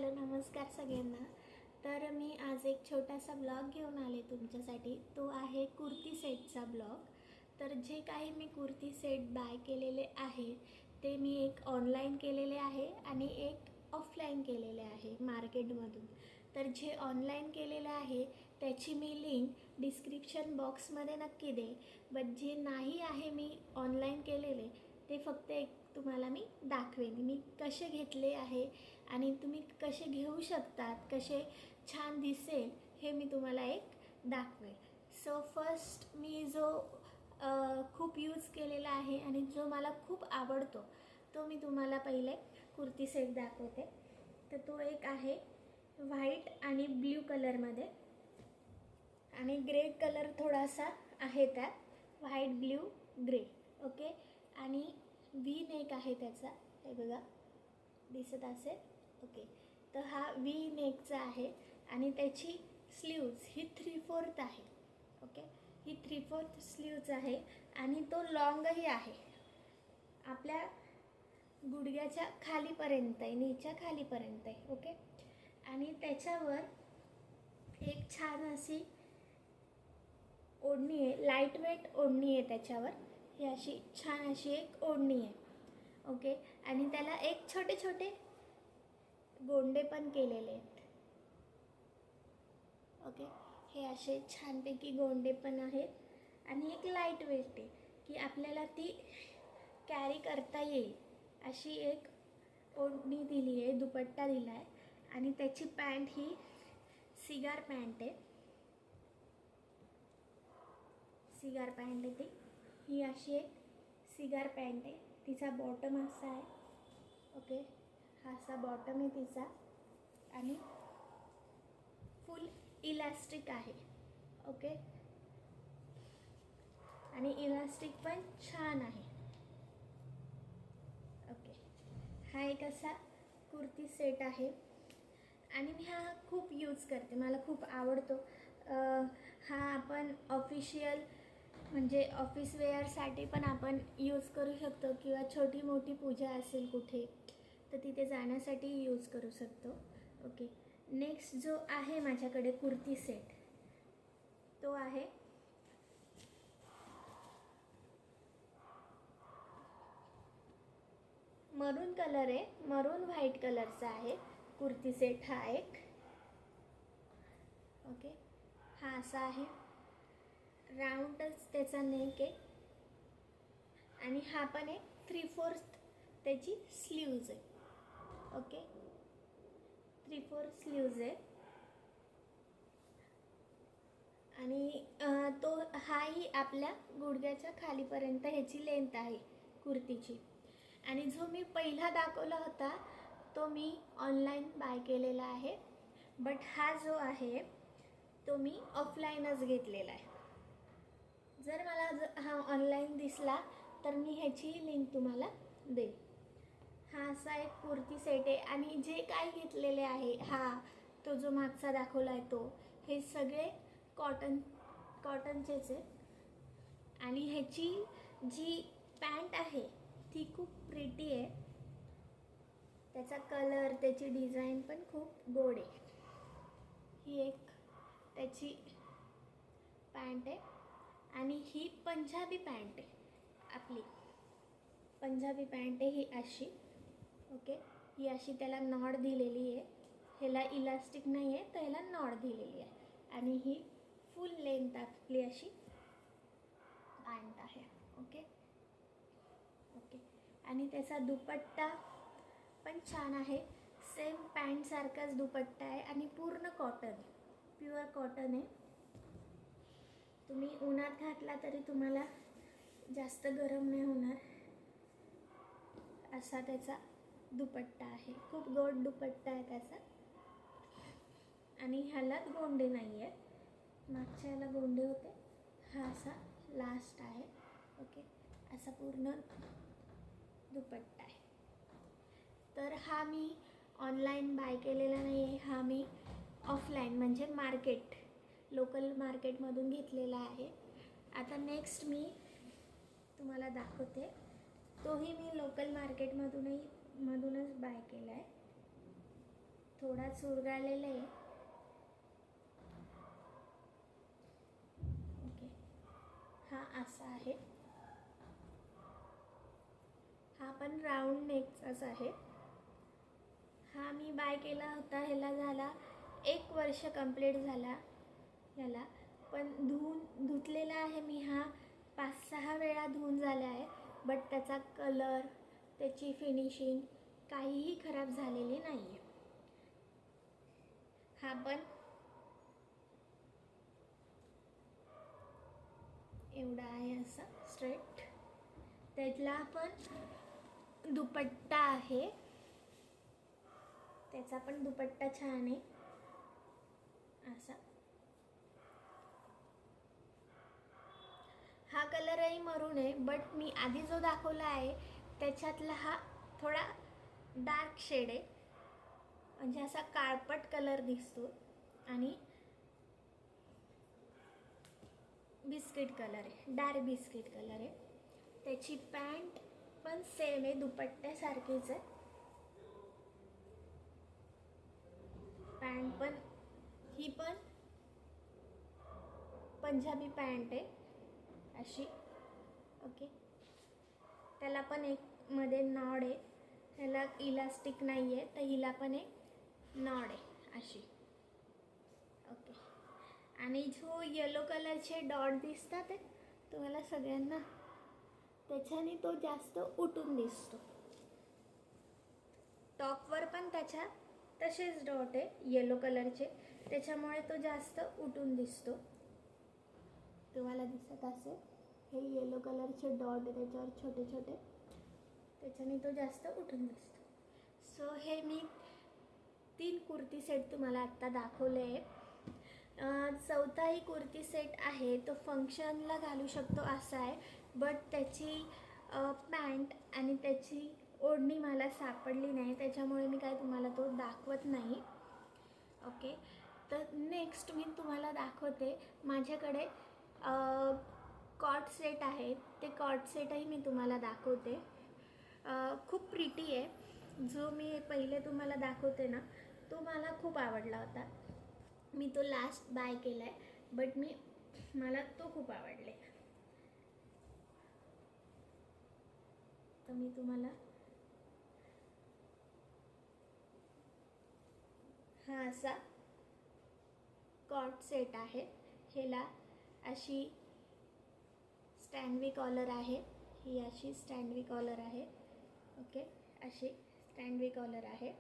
Hello नमस्कार सगळ्यांना. तर मी आज एक छोटासा ब्लॉग घेऊन आले तुमच्यासाठी. तो आहे कुर्ती सेटचा ब्लॉग. तर जे काही मी कुर्ती सेट बाय केलेले आहे ते मी एक ऑनलाईन केलेले आहे आणि एक ऑफलाईन केलेले आहे मार्केटमधून. तर जे ऑनलाईन केलेलं आहे त्याची मी लिंक डिस्क्रिप्शन बॉक्समध्ये नक्की दे. बट जे नाही आहे मी ऑनलाईन केलेले ते फक्त एक तुम्हाला मी दाखवेन मी कसे घेतले आहे आणि तुम्ही कसे घेऊ शकतात, कसे छान दिसेल हे मी तुम्हाला एक दाखवेन. सो फर्स्ट मी जो खूप यूज केलेला आहे आणि जो मला खूप आवडतो तो मी तुम्हाला पहिले कुर्ती सेट दाखवते. तर तो एक आहे व्हाईट आणि ब्ल्यू कलरमध्ये आणि ग्रे कलर थोडासा आहे त्यात, व्हाईट ब्ल्यू ग्रे. ओके. आणि व्ही नेक आहे त्याचा, हे बघा दिसत असेल. ओके. तर हा व्ही नेकचा आहे आणि त्याची स्लीव्ज ही 3/4 आहे. ओके. ही 3/4 स्लीव्ज आहे आणि तो लॉंगही आहे, आपल्या गुडघ्याच्या खालीपर्यंत आहे, नीच्या खालीपर्यंत आहे. ओके. आणि त्याच्यावर एक छान अशी ओढणी आहे, लाईट वेट ओढणी आहे त्याच्यावर. ही अशी छान अशी एक ओढणी आहे. ओके. आणि त्याला एक छोटे छोटे गोंडे पण केलेले आहेत. ओके. हे असे छानपैकी गोंडे पण आहेत आणि एक लाईट वेट आहे की आपल्याला ती कॅरी करता येईल अशी एक ओढणी दिली आहे, दुपट्टा दिला आहे. आणि त्याची पॅन्ट ही सिगार पॅन्ट आहे, सिगार पॅन्ट आहे ती. ही अशी एक सिगार पॅन्ट आहे. तिचा बॉटम असा आहे. ओके. हा असा बॉटम आहे तिचा आणि फुल इलास्टिक आहे. ओके. आणि इलास्टिक पण छान आहे. ओके. हा एक असा कुर्ती सेट आहे आणि मी हा खूप यूज करते, मला खूप आवडतो. हा आपण ऑफिशियल म्हणजे ऑफिस वेअरसाठी पण आपण यूज करू शकतो किंवा छोटी मोठी पूजा असेल कुठे तर तिथे जाण्यासाठी यूज करू शकतो. ओके. नेक्स्ट जो आहे माझ्याकडे कुर्ती सेट तो आहे मरून कलर आहे, मरून व्हाईट कलरचा आहे कुर्ती सेट हा एक. ओके. हा असा आहे, राऊंडच त्याचा नेक आहे आणि हा पण एक 3/4 त्याची स्लीव्ज आहे. ओके. 3/4 स्लीव्ज आहे आणि तो हाही आपल्या गुडघ्याच्या खालीपर्यंत ह्याची लेंथ आहे कुर्तीची. आणि जो मी पहिला दाखवला होता तो मी ऑनलाईन बाय केलेला आहे, बट हा जो आहे तो मी ऑफलाईनच घेतलेला आहे. जर मला हा ऑनलाईन दिसला तर मी ह्याची लिंक तुम्हाला देईन. हा असा एक कुर्ती सेट आहे आणि जे काय घेतलेले आहे हा तो जो मागचा दाखवला आहे तो हे सगळे कॉटनचेच आहे. आणि ह्याची जी पॅन्ट आहे ती खूप प्रिटी आहे, त्याचा कलर त्याची डिझाईन पण खूप गोड आहे. ही एक त्याची पॅन्ट आहे आणि ही पंजाबी पॅन्ट आहे, आपली पंजाबी पॅन्ट आहे ही अशी. ओके. ही अशी त्याला नॉड दिलेली आहे, ह्याला इलास्टिक नाही आहे तर ह्याला नॉड दिलेली आहे. आणि ही फुल लेंथ आपली अशी पॅन्ट आहे. ओके. ओके. आणि त्याचा दुपट्टा पण छान आहे, सेम पॅन्टसारखाच दुपट्टा आहे आणि पूर्ण कॉटन, प्युअर कॉटन आहे. तुम्ही उन्हात घातला तरी तुम्हाला जास्त गरम नाही होणार असा त्याचा दुपट्टा आहे. खूप गोड दुपट्टा आहे त्याचा आणि ह्याला गोंडे नाही आहेत, मागच्या ह्याला गोंडे होते, हा असा लास्ट आहे. ओके. असा पूर्ण दुपट्टा आहे. तर हा मी ऑनलाईन बाय केलेला नाही आहे, हा मी ऑफलाईन म्हणजे लोकल मार्केटमधून घेतलेला आहे. आता नेक्स्ट मी तुम्हाला दाखवते, तोही मी लोकल मार्केटमधूनच बाय केला आहे. थोडा चुरगाळलेला आहे. ओके, हा असा आहे. हा पण राऊंड नेकचाच आहे. हा मी बाय केला होता, ह्याला झाला 1 वर्ष कंप्लीट झाला ह्याला. पण धुतलेला आहे मी हा 5-6 वेळा धुवून झाला आहे. बट त्याचा कलर, त्याची फिनिशिंग काहीही खराब झालेली नाही आहे. हा पण एवढा आहे असा स्ट्रेट. त्यातला पण दुपट्टा आहे, त्याचा पण दुपट्टा छान आहे असा. हा कलरही मरून आहे, बट मी आधी जो दाखवला आहे त्याच्यातला हा थोडा डार्क शेड आहे, म्हणजे असा काळपट कलर दिसतो आणि बिस्किट कलर आहे, डार्क बिस्किट कलर आहे. त्याची पॅन्ट पण सेम आहे, दुपट्ट्यासारखीच आहे. पॅन्ट पण ही पण पंजाबी पॅन्ट आहे अशी. ओके, त्याला पण एक मध्ये नॉड आहे, त्याला इलास्टिक नाही आहे, तर हिला पण एक नॉड आहे अशी. ओके, आणि जो येलो कलरचे डॉट दिसतात आहे तुम्हाला सगळ्यांना, त्याच्याने तो जास्त उठून दिसतो. टॉपवर पण त्याच्या तसेच डॉट आहे येलो कलरचे, त्याच्यामुळे तो जास्त उठून दिसतो. तुम्हाला दिसत असेल हे येलो कलरचे डॉट त्याच्यावर छोटे छोटे, त्याच्याने तो जास्त उठून दिसतो. सो हे मी 3 कुर्ती सेट तुम्हाला आत्ता दाखवले आहे. चौथाही कुर्ती सेट आहे तो फंक्शनला घालू शकतो असा आहे, बट त्याची पॅन्ट आणि त्याची ओढणी मला सापडली नाही, त्याच्यामुळे मी काय तुम्हाला तो दाखवत नाही. ओके, तर नेक्स्ट मी तुम्हाला दाखवते माझ्याकडे कॉट सेट आहे, ते कॉट सेटही मी तुम्हाला दाखवते. खूप प्रिटी आहे. जो मी पहिले तुम्हाला दाखवते ना तो मला खूप आवडला होता, मी तो लास्ट बाय केला आहे, बट मला तो खूप आवडले. तर मी तुम्हाला हा असा कॉट सेट आहे, ह्याला अशी स्टँडवी कॉलर आहे, ही अशी स्टँडवी कॉलर आहे. ओके, अशी स्टँडवी कॉलर आहे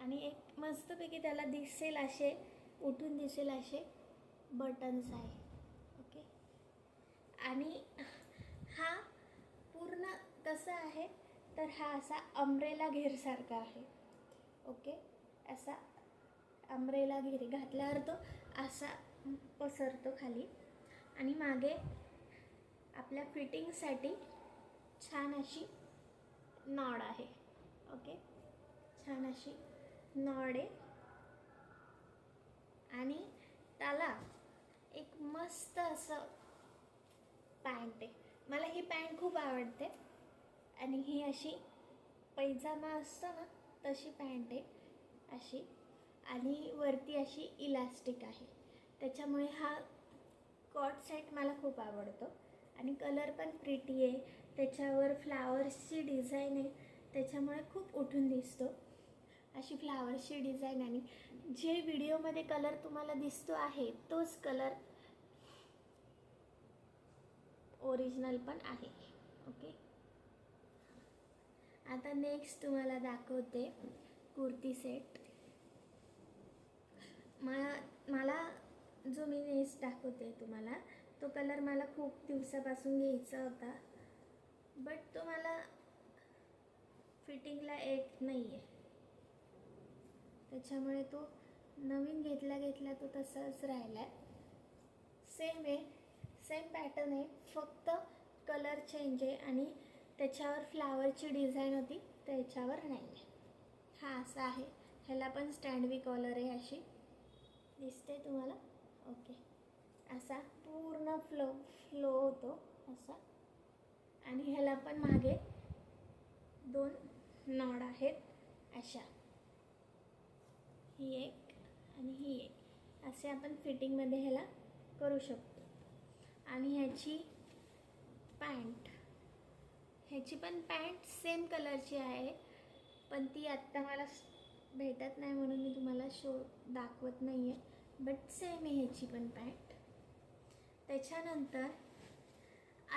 आणि एक मस्तपैकी त्याला दिसेल असे उठून दिसेल असे बटन्स आहे. ओके, आणि हा पूर्ण कसा आहे तर हा असा अम्ब्रेला घेरसारखा आहे. ओके, असा अम्ब्रेला घेर घातल्यावर तो असा पसरतो खाली, आणि मागे आपल्या फिटिंगसाठी छान अशी नॉड आहे. ओके, छान अशी नॉड आहे आणि त्याला एक मस्त असं पॅन्ट आहे. मला ही पॅन्ट खूप आवडते आणि ही अशी पैजामा असतो ना तशी पॅन्ट आहे अशी, आणि वरती अशी इलास्टिक आहे, त्याच्यामुळे हा कॉट सेट मला खूप आवडतो. आणि कलर पण प्रिटी आहे, त्याच्यावर फ्लावर्सची डिझाईन आहे, त्याच्यामुळे खूप उठून दिसतो अशी फ्लावर्सची डिझाईन. आणि जे व्हिडिओमध्ये कलर तुम्हाला दिसतो आहे तोच कलर ओरिजिनल पण आहे. ओके, आता नेक्स्ट तुम्हाला दाखवते कुर्ती सेट. मला जो मी नेक्स्ट दाखवते तुम्हाला तो कलर मला खूप दिवसापासून घ्यायचा होता, बट तो मला फिटिंगला येत नाही आहे, त्याच्यामुळे तो नवीन घेतला तो तसाच राहिला आहे. सेम आहे, सेम पॅटर्न आहे, फक्त कलर चेंज आहे आणि त्याच्यावर फ्लावरची डिझाईन होती त्याच्यावर नाही आहे. हा असा आहे, ह्याला पण स्टँडवी कॉलर आहे, अशी दिसते तुम्हाला. ओके, असा पूर्ण फ्लो होतो असा, आणि ह्याला पण मागे 2 नॉड आहेत अशा. ही एक आणि ही एक असे आपण फिटिंगमध्ये ह्याला करू शकतो. आणि ह्याची पण पॅन्ट सेम कलरची आहे, पण ती आत्ता मला भेटत नाही म्हणून मी तुम्हाला दाखवत नाही आहे. बट सेम आहे ह्याची पण पॅन्ट. त्याच्यानंतर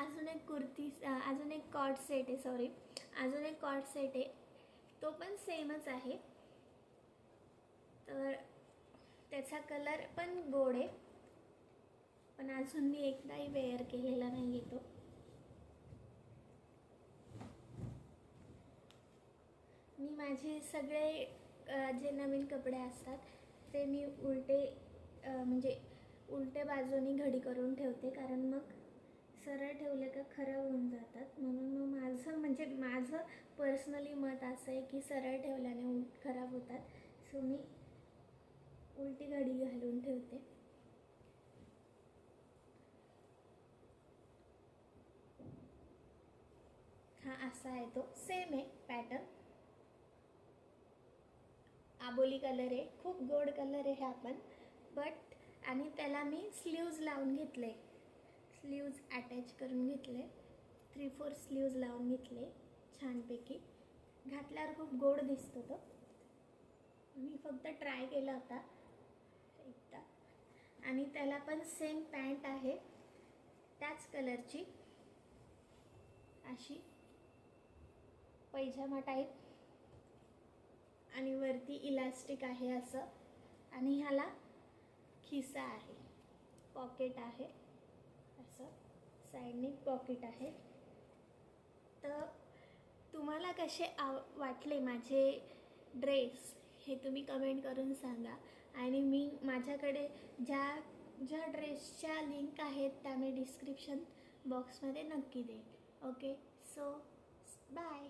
अजून एक अजून एक कॉर्ड सेट आहे. तो पण सेमच आहे. तर त्याचा कलर पण गोड आहे, पण अजून मी एकदाही वेअर केलेला नाही आहे तो. मी माझे सगळे जे नवीन कपडे असतात ते मी म्हणजे उलटे बाजूनी घडी करून ठेवते, कारण मग सरळ ठेवले का खराब होऊन जातात. म्हणून मग माझं पर्सनली मत असं आहे की सरळ ठेवल्याने खराब होतात. सो मी उलटी घडी घालून ठेवते. हा असा आहे, तो सेम आहे पॅटर्न. आबोली कलर आहे, खूप गोड कलर आहे हा पण. बट आणि त्याला मी स्लीव्ज लावून घेतले, स्लीव्ज अटॅच करून घेतले, 3/4 स्लीव्ज लावून घेतले छानपैकी. घातल्यावर खूप गोड दिसतो तो. मी फक्त ट्राय केला होता एकदा. आणि त्याला पण सेम पॅन्ट आहे त्याच कलरची, अशी पैजामा टाईप, आणि वरती इलास्टिक आहे असं. आणि ह्याला खिसा आहे, पॉकेट आहे असं, साईडने पॉकेट आहे. तर तुम्हाला कसे वाटले माझे ड्रेस हे तुम्ही कमेंट करून सांगा. आणि मी माझ्याकडे ज्या ड्रेसच्या लिंक आहेत त्या मी डिस्क्रिप्शन बॉक्समध्ये नक्की देईन. Okay, so bye.